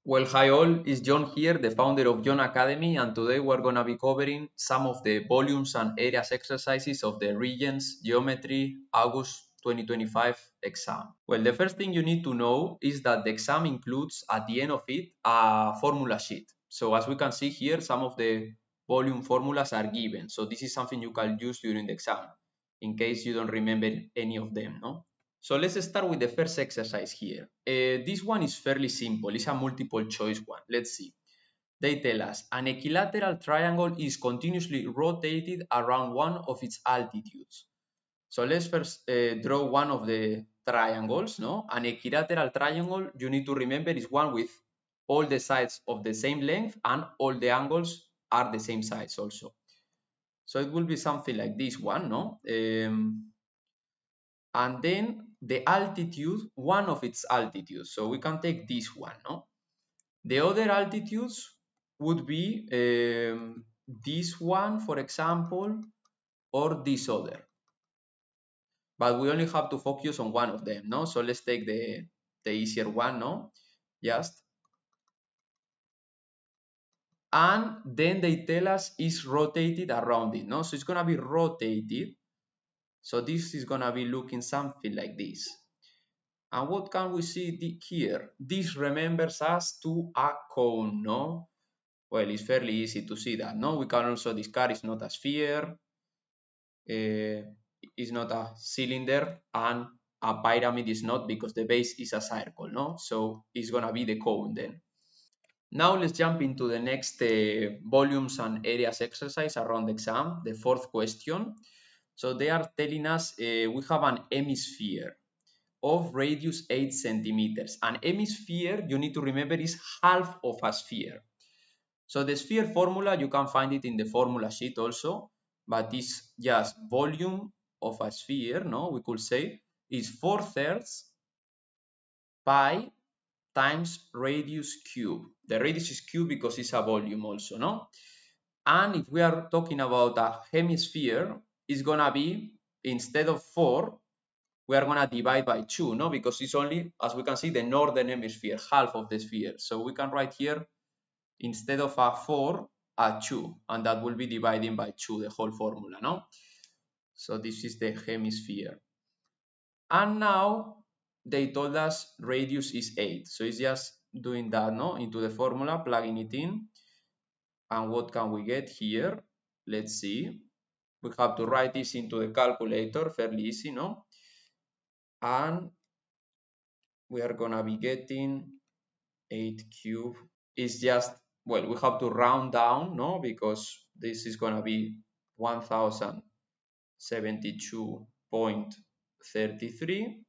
Well, hi all, it's John here, the founder of John Academy, and today we're going to be covering some of the volumes and areas exercises of the Regents Geometry August 2025 exam. Well, the first thing you need to know is that the exam includes at the end of it a formula sheet. So as we can see here, some of the volume formulas are given. So this is something you can use during the exam in case you don't remember any of them, no? So let's start with the first exercise here. This one is fairly simple. It's a multiple choice one. Let's see. They tell us an equilateral triangle is continuously rotated around one of its altitudes. So let's first draw one of the triangles. No, an equilateral triangle, you need to remember, is one with all the sides of the same length and all the angles are the same size also. So it will be something like this one, no? And then the altitude, one of its altitudes. So we can take this one, no? The other altitudes would be this one, for example, or this other. But we only have to focus on one of them, no? So let's take the easier one, no? Just. And then they tell us it's rotated around it, no? So it's gonna be rotated. So this is gonna be looking something like this. And what can we see here? This remembers us to a cone, no? Well, it's fairly easy to see that, no? We can also discard it's not a sphere, it's not a cylinder, and a pyramid is not because the base is a circle, no? So it's gonna be the cone then. Now let's jump into the next volumes and areas exercise around the exam, the fourth question. So they are telling us we have an hemisphere of radius 8 centimeters. An hemisphere, you need to remember, is half of a sphere. So the sphere formula, you can find it in the formula sheet also, but it's just volume of a sphere, no? We could say is 4/3 pi times radius cube. The radius is cube because it's a volume also, no? And if we are talking about a hemisphere, it's gonna be, instead of 4, we are going to divide by 2, no? Because it's only, as we can see, the northern hemisphere, half of the sphere. So we can write here, instead of a 4, a 2, and that will be dividing by 2, the whole formula, no? So this is the hemisphere. And now they told us radius is 8. So it's just doing that, no? Into the formula, plugging it in. And what can we get here? Let's see. We have to write this into the calculator, fairly easy, no? And we are gonna be getting 8 cube is just, well, we have to round down, no? Because this is gonna be 1072.33.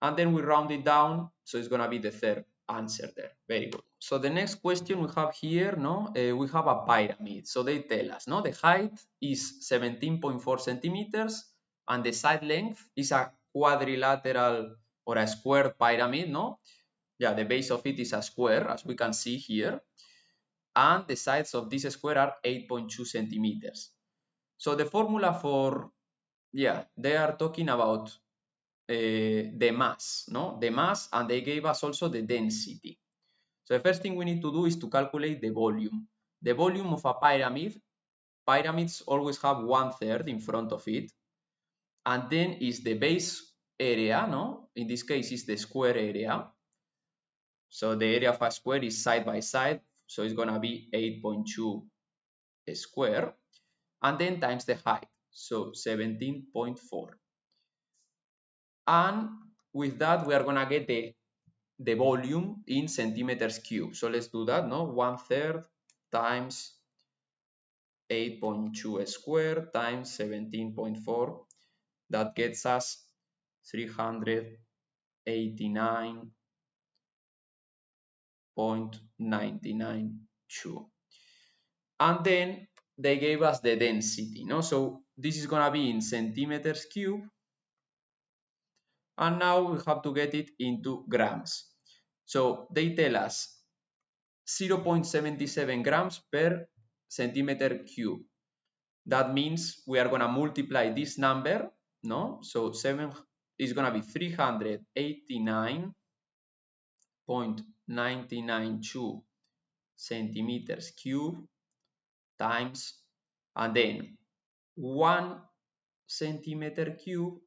And then we round it down, so it's gonna be the third answer there. Very good. So the next question we have here, no? We have a pyramid. So they tell us, no? The height is 17.4 centimeters and the side length is a quadrilateral or a square pyramid, no? Yeah, the base of it is a square, as we can see here. And the sides of this square are 8.2 centimeters. So the formula for, yeah, they are talking about the mass, no? The mass, and they gave us also the density. So the first thing we need to do is to calculate the volume. The volume of a pyramid, pyramids always have 1/3 in front of it. And then is the base area, no? In this case, is the square area. So the area of a square is side by side. So it's gonna be 8.2 square. And then times the height. So 17.4. And with that, we are gonna get the volume in centimeters cubed. So let's do that, no? 1/3 times 8.2 squared times 17.4. That gets us 389.992. And then they gave us the density, no? So this is gonna be in centimeters cubed. And now we have to get it into grams. So they tell us 0.77 grams per centimeter cube. That means we are gonna multiply this number, no? So 7 is gonna be 389.992 992 centimeters cube times, and then 1 centimeter cube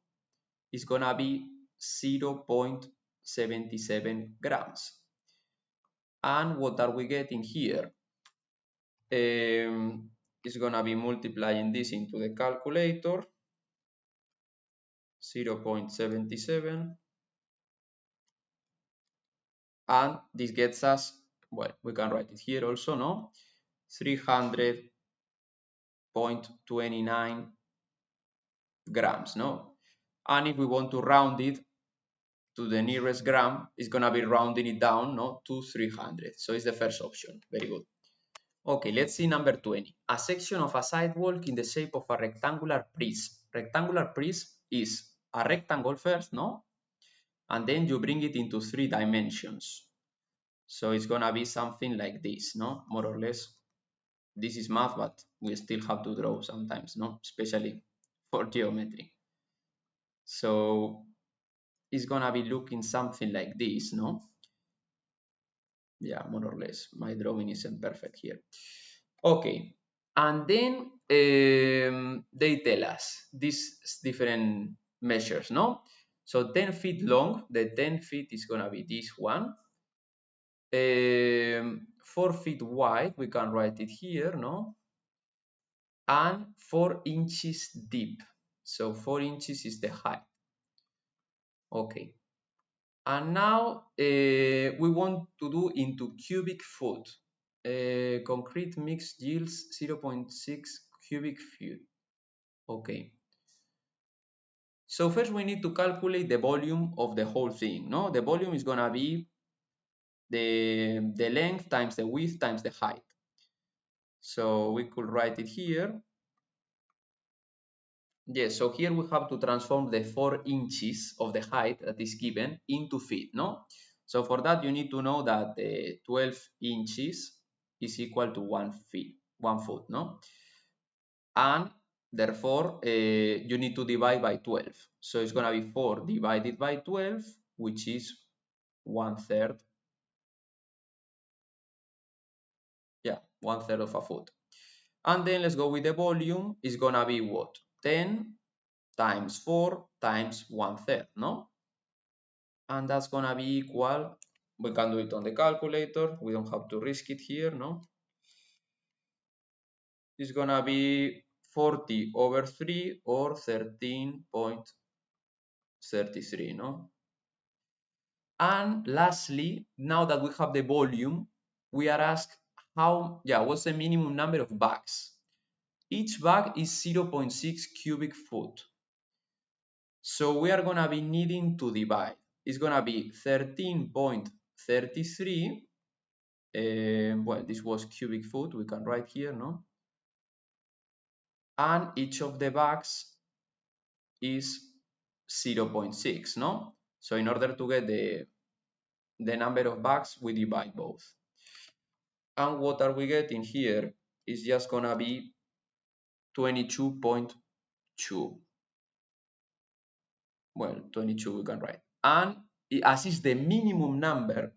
is gonna be 0.77 grams. And what are we getting here? It's gonna be multiplying this into the calculator, 0.77, and this gets us, well, we can write it here also, no? 300.29 grams, no? And if we want to round it to the nearest gram, it's gonna be rounding it down, no, to 300. So it's the first option. Very good. Okay, let's see number 20. A section of a sidewalk in the shape of a rectangular prism. Rectangular prism is a rectangle first, no? And then you bring it into 3 dimensions. So it's gonna be something like this, no? More or less. This is math, but we still have to draw sometimes, no? Especially for geometry. So it's gonna be looking something like this, no? Yeah, more or less. My drawing isn't perfect here. Okay, and then they tell us these different measures, no? So 10 feet long, the 10 feet is gonna be this one. 4 feet wide, we can write it here, no? And 4 inches deep. So 4 inches is the height. Okay. And now we want to do into cubic foot. Concrete mix yields 0.6 cubic feet. Okay. So first we need to calculate the volume of the whole thing, no? The volume is gonna be the length times the width times the height. So we could write it here. Yes, so here we have to transform the 4 inches of the height that is given into feet, no? So for that you need to know that 12 inches is equal to 1 foot, no? And therefore you need to divide by 12. So it's gonna be 4 divided by 12, which is 1/3. Yeah, 1/3 of a foot. And then let's go with the volume. It's gonna be what? 10 times 4 times 1/3, no? And that's gonna be equal, we can do it on the calculator, we don't have to risk it here, no? It's gonna be 40 over 3 or 13.33, no? And lastly, now that we have the volume, we are asked what's the minimum number of bags? Each bag is 0.6 cubic foot. So we are gonna be needing to divide. It's gonna be 13.33. Well, this was cubic foot, we can write here, no? And each of the bags is 0.6, no? So in order to get the number of bags, we divide both. And what are we getting here is just gonna be 22.2. Well, 22 we can write. And as is the minimum number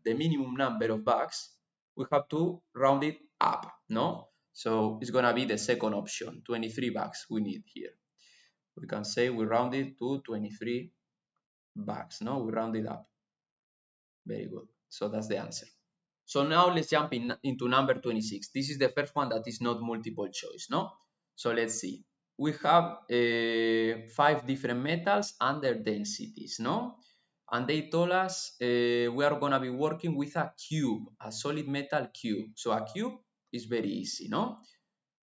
of bags, we have to round it up, no? So it's gonna be the second option, 23 bags we need here. We can say we round it to 23 bags, no? We round it up. Very good. So that's the answer. So now let's jump into number 26. This is the first one that is not multiple choice, no? So let's see. We have 5 different metals and their densities, no? And they told us we are gonna be working with a cube, a solid metal cube. So a cube is very easy, no?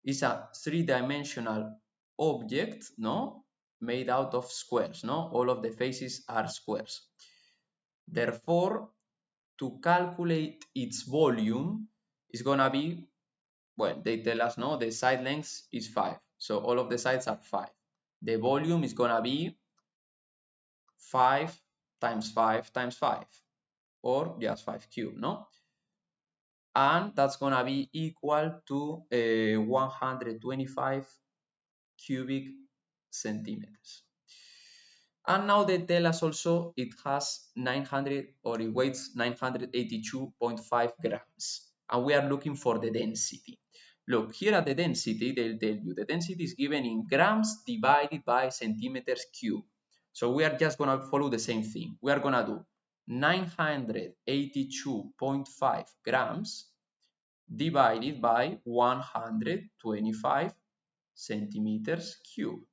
It's a 3-dimensional object, no? Made out of squares, no? All of the faces are squares. Therefore, to calculate its volume is gonna be, well, they tell us, no, the side length is 5. So all of the sides are 5. The volume is gonna be 5 times 5 times 5, or just 5 cubed, no? And that's gonna be equal to 125 cubic centimeters. And now they tell us also it has 900, or it weighs 982.5 grams. And we are looking for the density. Look, here at the density, they'll tell you the density is given in grams divided by centimeters cube. So we are just going to follow the same thing. We are going to do 982.5 grams divided by 125 centimeters cube.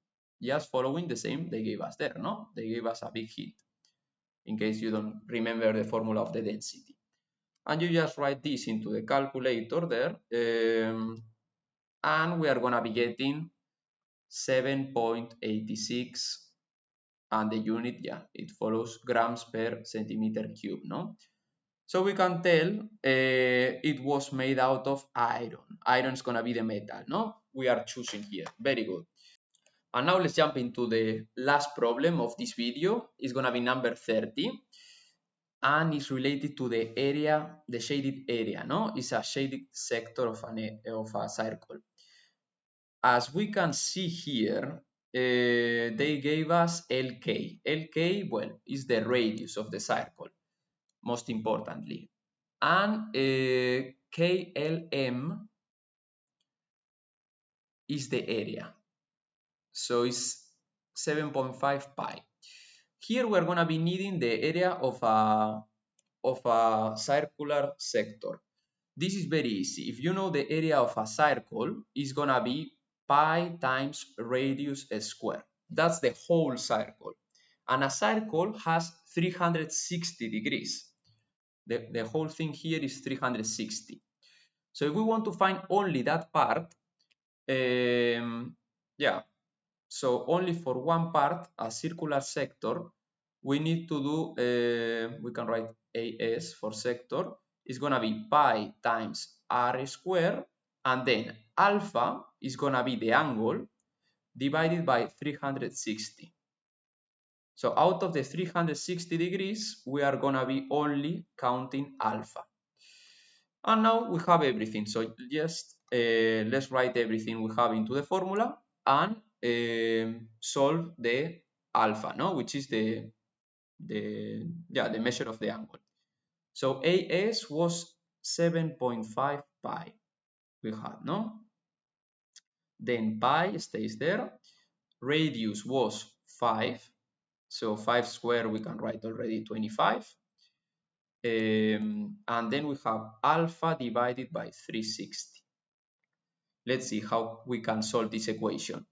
Just following the same they gave us there, no? They gave us a big hint in case you don't remember the formula of the density. And you just write this into the calculator there, and we are gonna be getting 7.86, and the unit, yeah, it follows grams per centimeter cube, no? So we can tell it was made out of iron. Iron is gonna be the metal, no? We are choosing here, very good. And now let's jump into the last problem of this video. It's gonna be number 30, and it's related to the area, the shaded area, no? It's a shaded sector of a circle. As we can see here, they gave us LK. LK, well, is the radius of the circle, most importantly. And KLM is the area. So it's 7.5 pi. Here we're going to be needing the area of a circular sector. This is very easy. If you know the area of a circle, it's going to be pi times radius square. That's the whole circle. And a circle has 360 degrees. The whole thing here is 360. So if we want to find only that part, yeah, so only for one part, a circular sector, we need to do, we can write AS for sector, is gonna be pi times r squared, and then alpha is gonna be the angle divided by 360. So out of the 360 degrees, we are gonna be only counting alpha. And now we have everything. So just let's write everything we have into the formula and solve the alpha, no, which is the measure of the angle. So AS was 7.5 pi. We had, no? Then pi stays there. Radius was 5. So 5 squared we can write already 25. And then we have alpha divided by 360. Let's see how we can solve this equation.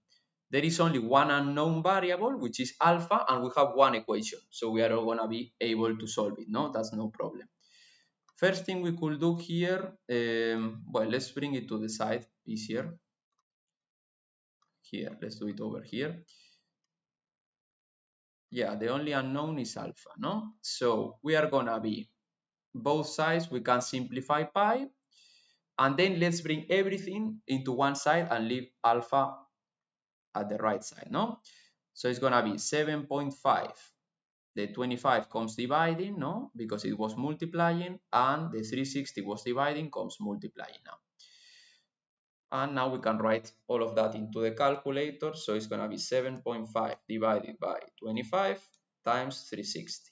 There is only one unknown variable, which is alpha, and we have one equation. So we are going to be able to solve it, no? That's no problem. First thing we could do here, well, let's bring it to the side, easier. Here, let's do it over here. Yeah, the only unknown is alpha, no? So we are going to be both sides, we can simplify pi, and then let's bring everything into one side and leave alpha at the right side, no? So it's gonna be 7.5. The 25 comes dividing, no? Because it was multiplying, and the 360 was dividing, comes multiplying now. And now we can write all of that into the calculator. So it's gonna be 7.5 divided by 25 times 360.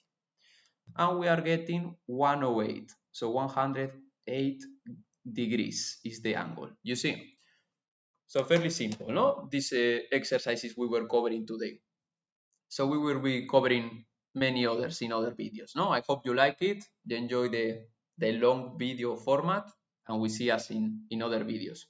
And we are getting 108. So 108 degrees is the angle, you see? So fairly simple, no? These exercises we were covering today. So we will be covering many others in other videos, no? I hope you like it, you enjoy the long video format, and we see us in other videos.